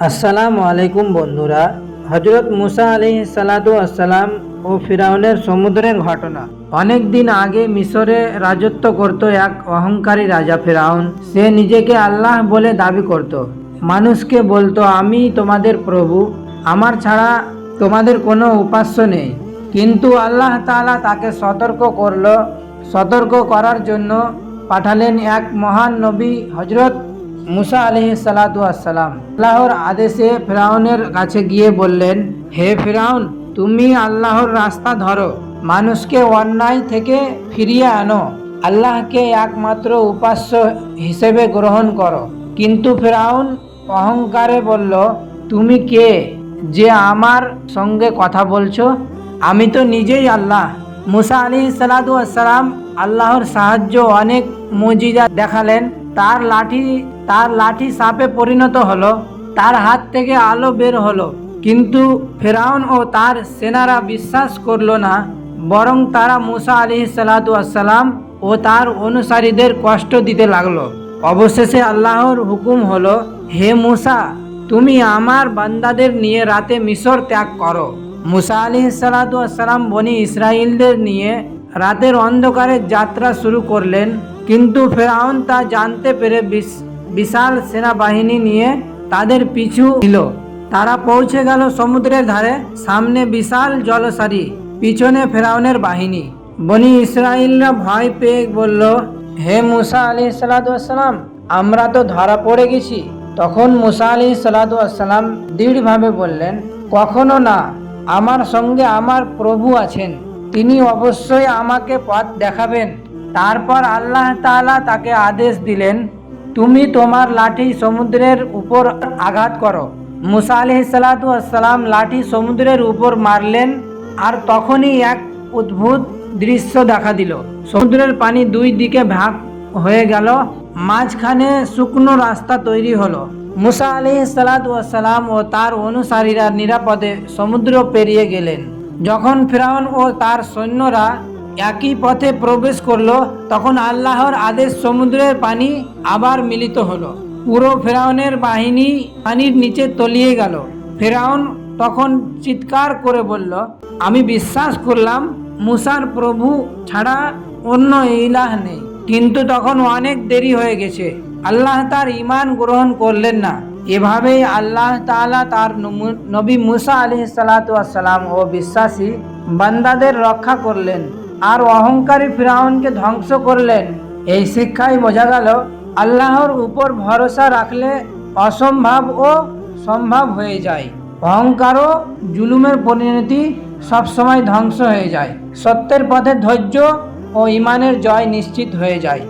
আসসালামু আলাইকুম বন্ধুরা। হযরত মুসা আলাইহিস সালাতু ওয়াসসালাম ও ফিরাউনের সমুদ্রের ঘটনা। অনেক দিন আগে মিশরে রাজত্ব করত এক অহংকারী রাজা ফিরাউন। সে নিজেকে আল্লাহ বলে দাবি করত। মানুষকে বলতো, আমি তোমাদের প্রভু, আমার ছাড়া তোমাদের কোনো উপাস্য নেই। কিন্তু আল্লাহ তাআলা তাকে সতর্ক করার জন্য পাঠালেন এক মহান নবী হযরত মুসা আলাইহিস সালাতু ওয়াসসালাম। আল্লাহর আদেশে ফিরাউনের কাছে গিয়ে বললেন, হে ফিরাউন, তুমি আল্লাহর রাস্তা ধরো, মানুষকে অন্যায় থেকে ফিরিয়ে আনো, আল্লাহকে একমাত্র উপাস্য হিসেবে গ্রহণ করো। কিন্তু ফিরাউন অহংকারে বলল, তুমি কে যে আমার সঙ্গে কথা বলছো? আমি তো নিজেই আল্লাহ। মুসা আলাইহিস সালাতু ওয়াসসালাম আল্লাহর সাহায্য অনেক মুজিজা দেখালেন। তার লাঠি সাপে পরিণত হলো, তার হাত থেকে আলো বের হলো। কিন্তু ফিরআউন ও তার সেনারা বিশ্বাস করলো না, বরং তারা মুসা আলাইহিস সালাতু ওয়াসসালাম ও তার অনুসারীদের কষ্ট দিতে লাগলো। অবশেষে আল্লাহর হুকুম হলো, হে মুসা, তুমি আমার বান্দাদের নিয়ে রাতে মিশর ত্যাগ করো। মুসা আলাইহিস সালাতু ওয়াসসালাম বনি ইসরাইলদের নিয়ে রাতের অন্ধকারে যাত্রা শুরু করলেন। কিন্তু ফিরআউন তা জানতে পেরে বিশাল সেনাবাহিনী নিয়ে তাদের পিছু নিল। তারা পৌঁছে গেল সমুদ্রের ধারে। সামনে বিশাল জলসারি, পিছনে ফিরআউনের বাহিনী। বনি ইসরাইলরা ভয় পেয়ে বলল, হে মুসা আলাইহিস সালাতু ওয়াসসালাম, আমরা তো ধরা পড়ে গেছি। তখন মুসা আলাইহিস সালাতু ওয়াসসালাম দৃঢ়ভাবে বললেন, কখনো না, আমার সঙ্গে আমার প্রভু আছেন, তিনি অবশ্যই আমাকে পথ দেখাবেন। তারপর আল্লাহ তাআলা তাকে আদেশ দিলেন, তুমি তোমার লাঠি সমুদ্রের উপর আঘাত করো। মুসা আলাইহিস সালাতু ওয়াসসালাম লাঠি সমুদ্রের উপর মারলেন, আর তখনই এক অদ্ভুত দৃশ্য দেখা দিল। সমুদ্রের পানি দুই দিকে ভাগ হয়ে গেল, মাঝখানে শুকনো রাস্তা তৈরি হলো। মুসা আলাইহিস সালাতু ওয়াসসালাম ও তার অনুসারীরা নিরাপদে সমুদ্র পেরিয়ে গেলেন। যখন ফিরআউন ও তার সৈন্যরা একই পথে প্রবেশ করলো, তখন আল্লাহর আদেশ সমুদ্রের পানি আবার মিলিত হলো। পুরো ফিরআউনের বাহিনী পানির নিচে তলিয়ে গেল। ফিরআউন তখন চিৎকার করে বলল, আমি বিশ্বাস করলাম মুসার প্রভু ছাড়া অন্য ইলাহ নেই। কিন্তু তখন অনেক দেরি হয়ে গেছে, আল্লাহ তার ঈমান গ্রহণ করলেন না। এভাবেই আল্লাহ তাআলা তার নবী মুসা আলাইহিস সালাতু ওয়াসসালাম ও বিশ্বাসী বান্দাদের রক্ষা করলেন আর অহংকারী ফিরআউনকে ধ্বংস করলেন। এই শিক্ষায় বোঝা গেল, আল্লাহর উপর ভরসা রাখলে অসম্ভব ও সম্ভব হয়ে যায়। অহংকার ও জুলুমের পরিণতি সবসময় ধ্বংস হয়ে যায়। সত্যের পথে ধৈর্য ও ঈমানের জয় নিশ্চিত হয়ে যায়।